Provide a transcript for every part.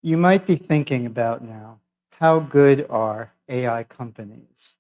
You might be thinking about now, how good are AI companies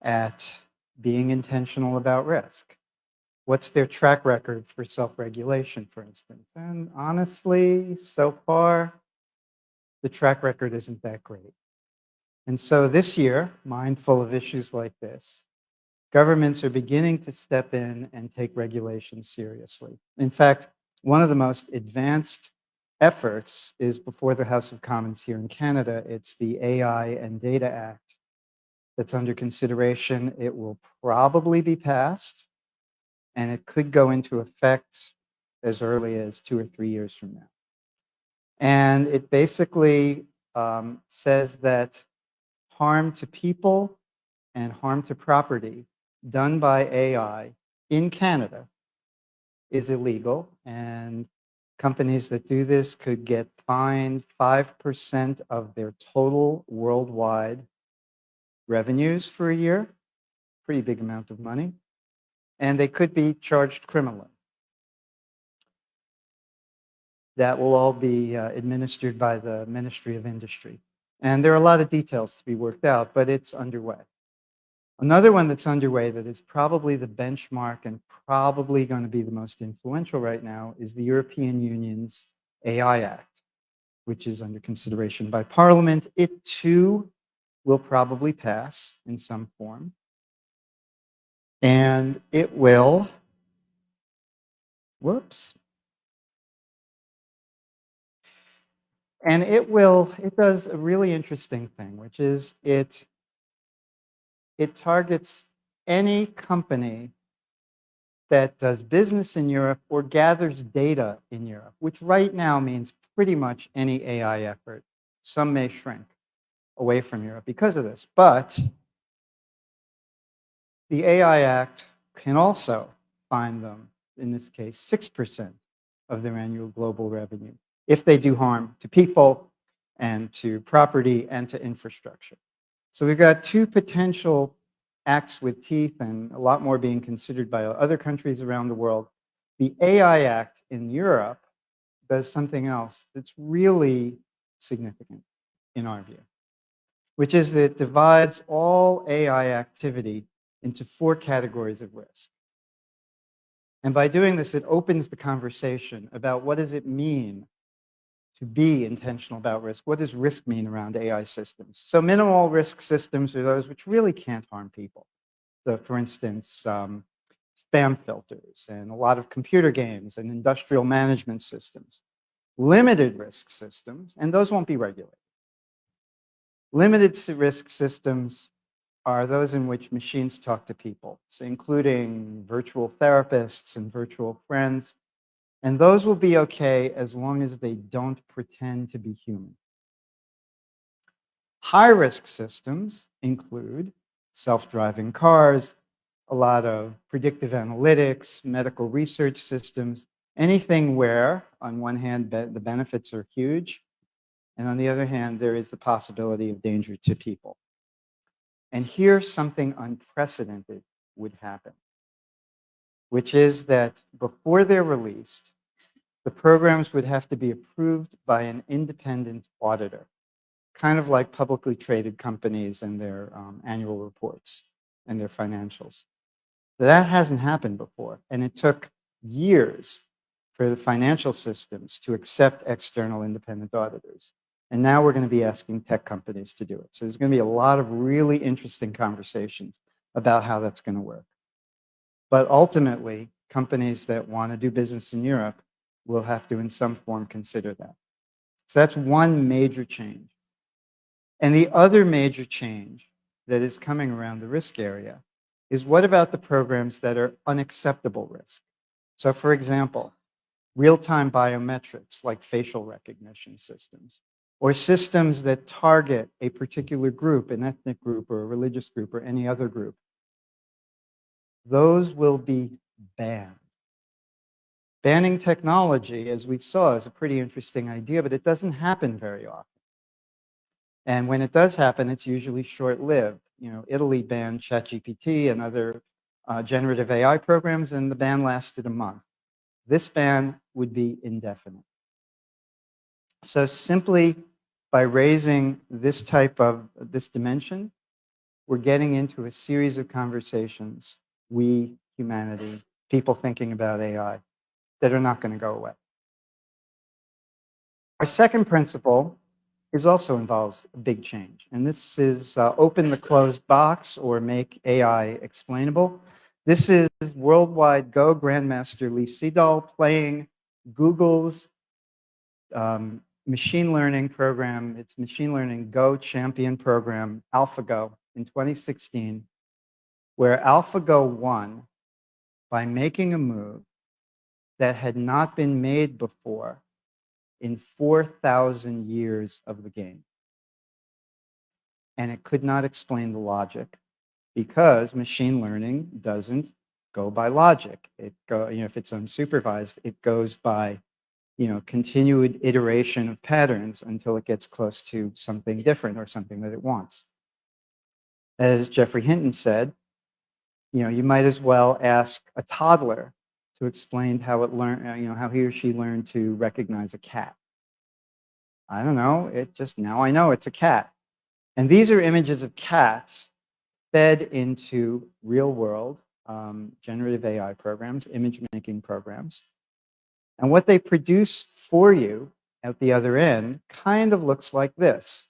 at being intentional about risk? What's their track record for self-regulation, for instance? And honestly, so far, the track record isn't that great. And so this year, mindful of issues like this, governments are beginning to step in and take regulation seriously. In fact, one of the most advanced efforts is before the House of Commons here in Canada. It's the AI and Data Act that's under consideration. It will probably be passed, and it could go into effect as early as 2 or 3 years from now. And it basically says that harm to people and harm to property done by AI in Canada is illegal, and companies that do this could get fined 5% of their total worldwide revenues for a year, pretty big amount of money, and they could be charged criminally. That will all be administered by the Ministry of Industry. And there are a lot of details to be worked out, but it's underway. Another one that's underway that is probably the benchmark and probably going to be the most influential right now is the European Union's AI Act, which is under consideration by Parliament. It too will probably pass in some form. And it will, and it does a really interesting thing, which is it targets any company that does business in Europe or gathers data in Europe, which right now means pretty much any AI effort. Some may shrink away from Europe because of this, but the AI Act can also fine them, in this case, 6% of their annual global revenue if they do harm to people and to property and to infrastructure. So we've got two potential acts with teeth and a lot more being considered by other countries around the world. The AI Act in Europe does something else that's really significant in our view, which is that it divides all AI activity into 4 categories of risk. And by doing this, it opens the conversation about what does it mean to be intentional about risk. What does risk mean around AI systems? So minimal risk systems are those which really can't harm people. So for instance, spam filters and a lot of computer games and industrial management systems. Limited risk systems, and those won't be regulated. Limited risk systems are those in which machines talk to people, so including virtual therapists and virtual friends. And those will be okay as long as they don't pretend to be human. High-risk systems include self-driving cars, a lot of predictive analytics, medical research systems, anything where, on one hand, the benefits are huge, and on the other hand, there is the possibility of danger to people. And here, something unprecedented would happen, which is that before they're released, the programs would have to be approved by an independent auditor, kind of like publicly traded companies and their annual reports and their financials. That hasn't happened before, and it took years for the financial systems to accept external independent auditors. And now we're going to be asking tech companies to do it. So there's going to be a lot of really interesting conversations about how that's going to work. But ultimately, companies that want to do business in Europe will have to, in some form, consider that. So that's one major change. And the other major change that is coming around the risk area is what about the programs that are unacceptable risk? So for example, real-time biometrics like facial recognition systems, or systems that target a particular group, an ethnic group or a religious group or any other group. Those will be banned. Banning technology, as we saw, is a pretty interesting idea, but it doesn't happen very often. And when it does happen, it's usually short-lived. You know, Italy banned ChatGPT and other generative AI programs, and the ban lasted a month. This ban would be indefinite. So simply by raising this type of this dimension, we're getting into a series of conversations, we, humanity, people thinking about AI, that are not going to go away. Our second principle also involves a big change, and this is open the closed box or make AI explainable. This is worldwide Go Grandmaster Lee Sedol playing Google's machine learning program, its machine learning Go champion program, AlphaGo, in 2016, where AlphaGo won by making a move that had not been made before in 4,000 years of the game. And it could not explain the logic because machine learning doesn't go by logic. If it's unsupervised, it goes by continued iteration of patterns until it gets close to something different or something that it wants. As Jeffrey Hinton said, you might as well ask a toddler to explain how it learned, how he or she learned to recognize a cat. I don't know. Now I know it's a cat. And these are images of cats fed into real world generative AI programs, image making programs. And what they produce for you at the other end kind of looks like this.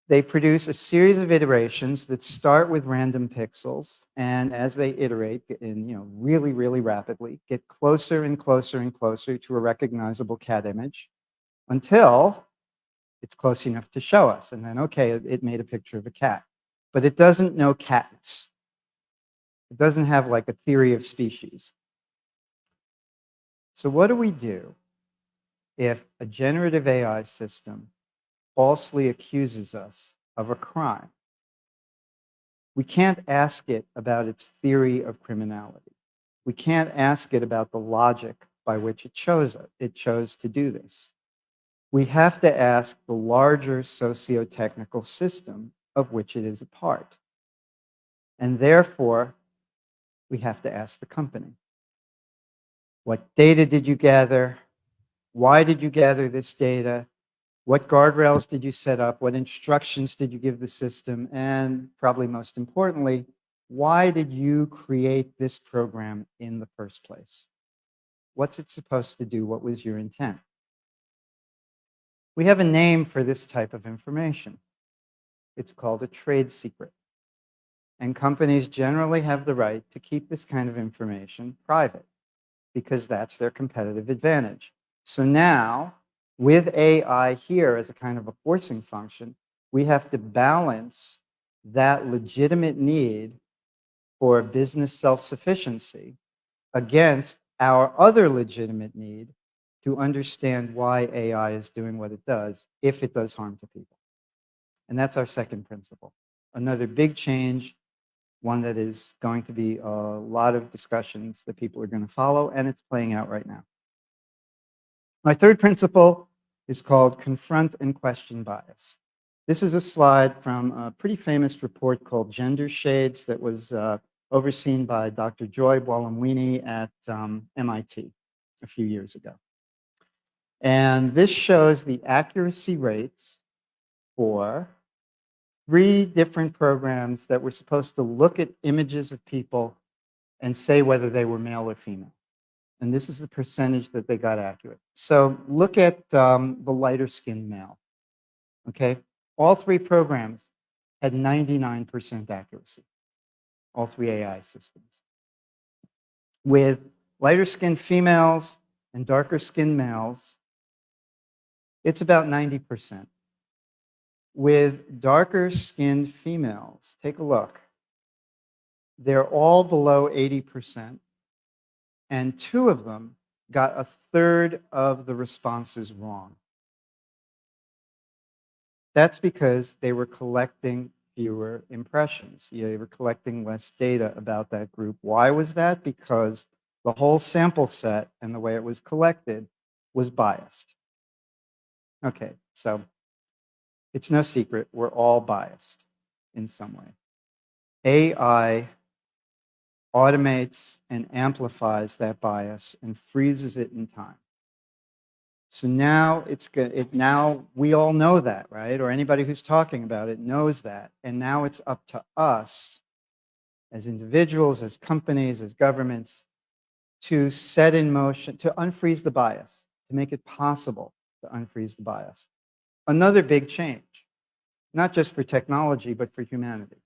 They produce a series of iterations that start with random pixels, and as they iterate in really, really rapidly, get closer and closer and closer to a recognizable cat image until it's close enough to show us. And then, okay, it made a picture of a cat. But it doesn't know cats. It doesn't have like a theory of species. So what do we do if a generative AI system falsely accuses us of a crime? We can't ask it about its theory of criminality. We can't ask it about the logic by which it chose to do this. We have to ask the larger socio-technical system of which it is a part. And therefore, we have to ask the company. What data did you gather? Why did you gather this data? What guardrails did you set up? What instructions did you give the system? And probably most importantly, why did you create this program in the first place? What's it supposed to do? What was your intent? We have a name for this type of information. It's called a trade secret. And companies generally have the right to keep this kind of information private because that's their competitive advantage. So now, with AI here as a kind of a forcing function, we have to balance that legitimate need for business self-sufficiency against our other legitimate need to understand why AI is doing what it does if it does harm to people. And that's our second principle. Another big change, one that is going to be a lot of discussions that people are going to follow, and it's playing out right now. My third principle is called confront and question bias. This is a slide from a pretty famous report called Gender Shades that was overseen by Dr. Joy Buolamwini at MIT a few years ago. And this shows the accuracy rates for 3 different programs that were supposed to look at images of people and say whether they were male or female. And this is the percentage that they got accurate. So look at the lighter skinned male. Okay, all 3 programs had 99% accuracy, all 3 AI systems. With lighter skinned females and darker skinned males, it's about 90%. With darker skinned females, take a look. They're all below 80%, and 2 of them got 1/3 of the responses wrong. That's because they were collecting fewer impressions. They were collecting less data about that group. Why was that? Because the whole sample set and the way it was collected was biased. Okay, so it's no secret, we're all biased in some way. AI automates and amplifies that bias and freezes it in time. So now it's good. Now we all know that, right? Or anybody who's talking about it knows that. And now it's up to us as individuals, as companies, as governments to set in motion, to unfreeze the bias, to make it possible to unfreeze the bias. Another big change, not just for technology, but for humanity.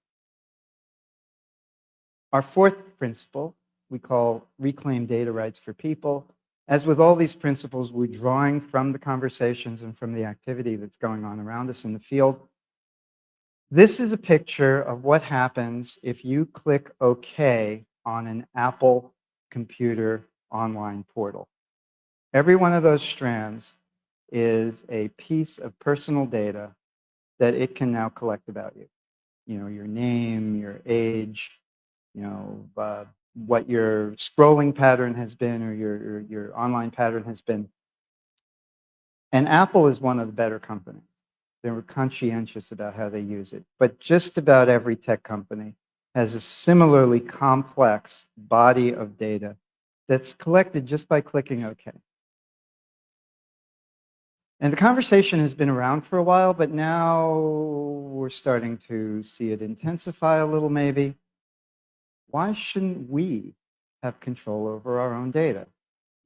Our fourth principle, we call reclaim data rights for people. As with all these principles, we're drawing from the conversations and from the activity that's going on around us in the field. This is a picture of what happens if you click OK on an Apple computer online portal. Every one of those strands is a piece of personal data that it can now collect about you. You know, your name, your age, you know, what your scrolling pattern has been or your online pattern has been. And Apple is one of the better companies. They were conscientious about how they use it. But just about every tech company has a similarly complex body of data that's collected just by clicking OK. And the conversation has been around for a while, but now we're starting to see it intensify a little maybe. Why shouldn't we have control over our own data?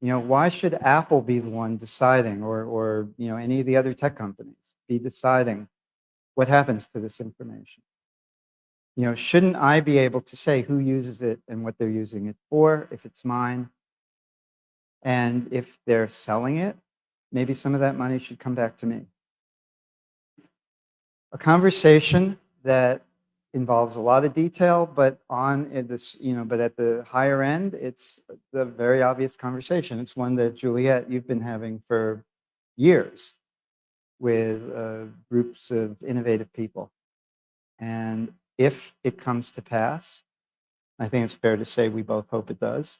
You know, why should Apple be the one deciding or you know, any of the other tech companies be deciding what happens to this information? You know, shouldn't I be able to say who uses it and what they're using it for if it's mine? And if they're selling it, maybe some of that money should come back to me. A conversation that involves a lot of detail, but on this, you know, but at the higher end, it's the very obvious conversation. It's one that Juliette, you've been having for years with groups of innovative people. And if it comes to pass, I think it's fair to say we both hope it does,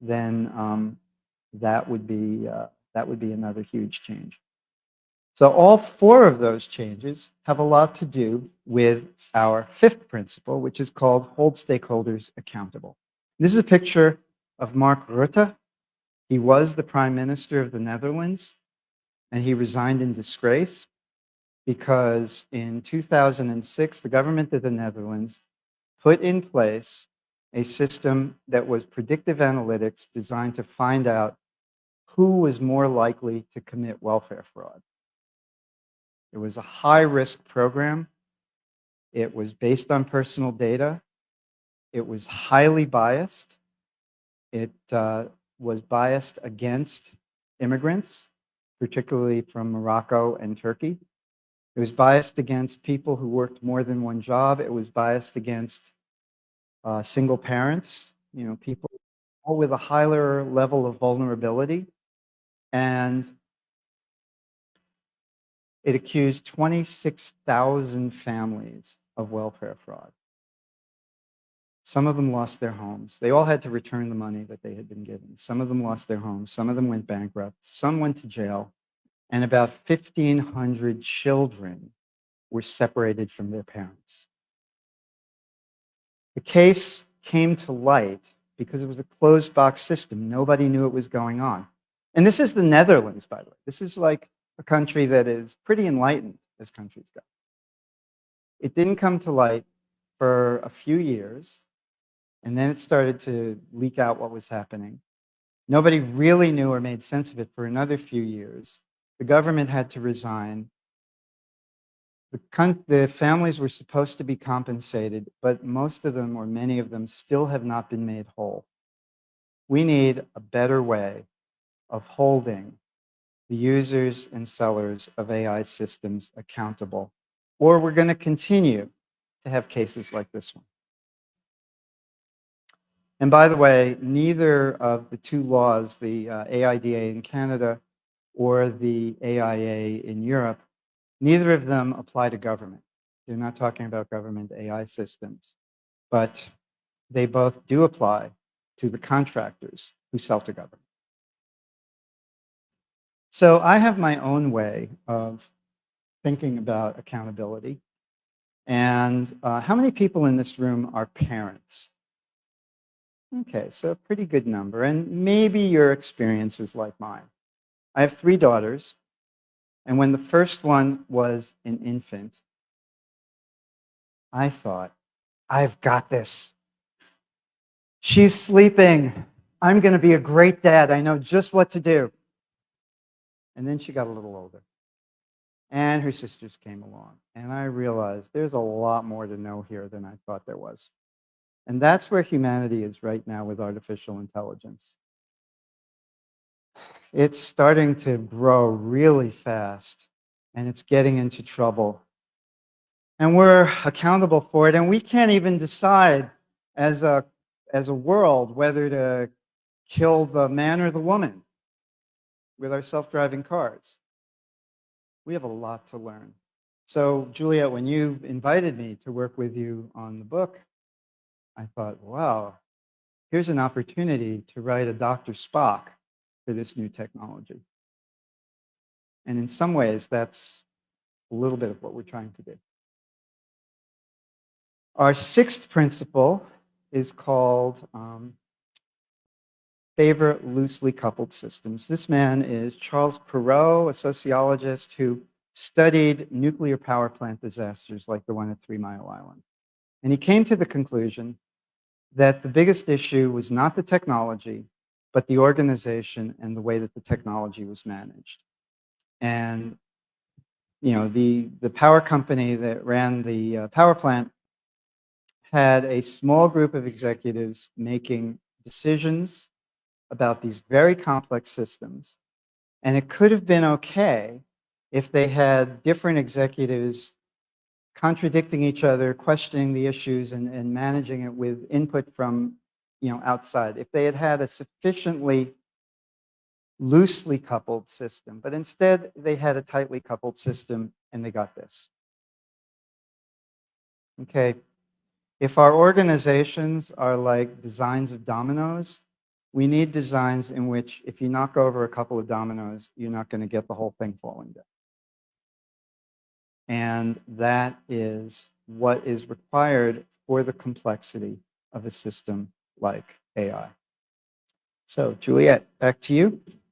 then that would be another huge change. So all four of those changes have a lot to do with our fifth principle, which is called hold stakeholders accountable. This is a picture of Mark Rutte. He was the Prime Minister of the Netherlands, and he resigned in disgrace because in 2006, the government of the Netherlands put in place a system that was predictive analytics designed to find out who was more likely to commit welfare fraud. It was a high-risk program. It was based on personal data. It was highly biased. It was biased against immigrants, particularly from Morocco and Turkey. It was biased against people who worked more than one job. It was biased against single parents, you know, people all with a higher level of vulnerability. And it accused 26,000 families of welfare fraud. Some of them lost their homes. They all had to return the money that they had been given. Some of them lost their homes. Some of them went bankrupt. Some went to jail. And about 1,500 children were separated from their parents. The case came to light because it was a closed box system. Nobody knew what was going on. And this is the Netherlands, by the way. This is like a country that is pretty enlightened as countries go. It didn't come to light for a few years, and then it started to leak out what was happening. Nobody really knew or made sense of it for another few years. The government had to resign. The families were supposed to be compensated, but most of them or many of them still have not been made whole. We need a better way of holding the users and sellers of AI systems accountable, or we're going to continue to have cases like this one. And by the way, neither of the two laws, the AIDA in Canada or the AIA in Europe, neither of them apply to government. They're not talking about government AI systems, but they both do apply to the contractors who sell to government. So I have my own way of thinking about accountability. And how many people in this room are parents? Okay, so a pretty good number. And maybe your experience is like mine. I have 3 daughters, and when the first one was an infant, I thought, I've got this. She's sleeping. I'm going to be a great dad. I know just what to do. And then she got a little older. And her sisters came along. And I realized there's a lot more to know here than I thought there was. And that's where humanity is right now with artificial intelligence. It's starting to grow really fast, and it's getting into trouble. And we're accountable for it, and we can't even decide as a world whether to kill the man or the woman with our self-driving cars. We have a lot to learn. So, Juliette, when you invited me to work with you on the book, I thought, wow, here's an opportunity to write a Dr. Spock for this new technology. And in some ways, that's a little bit of what we're trying to do. Our 6th principle is called favor loosely coupled systems. This man is Charles Perrow, a sociologist who studied nuclear power plant disasters like the one at 3 Mile Island. And he came to the conclusion that the biggest issue was not the technology, but the organization and the way that the technology was managed. And the power company that ran the power plant had a small group of executives making decisions about these very complex systems. And it could have been okay if they had different executives contradicting each other, questioning the issues, and managing it with input from outside. If they had had a sufficiently loosely coupled system, but instead they had a tightly coupled system, and they got this. Okay, if our organizations are like designs of dominoes, we need designs in which if you knock over a couple of dominoes, you're not going to get the whole thing falling down. And that is what is required for the complexity of a system like AI. So, Juliette, back to you.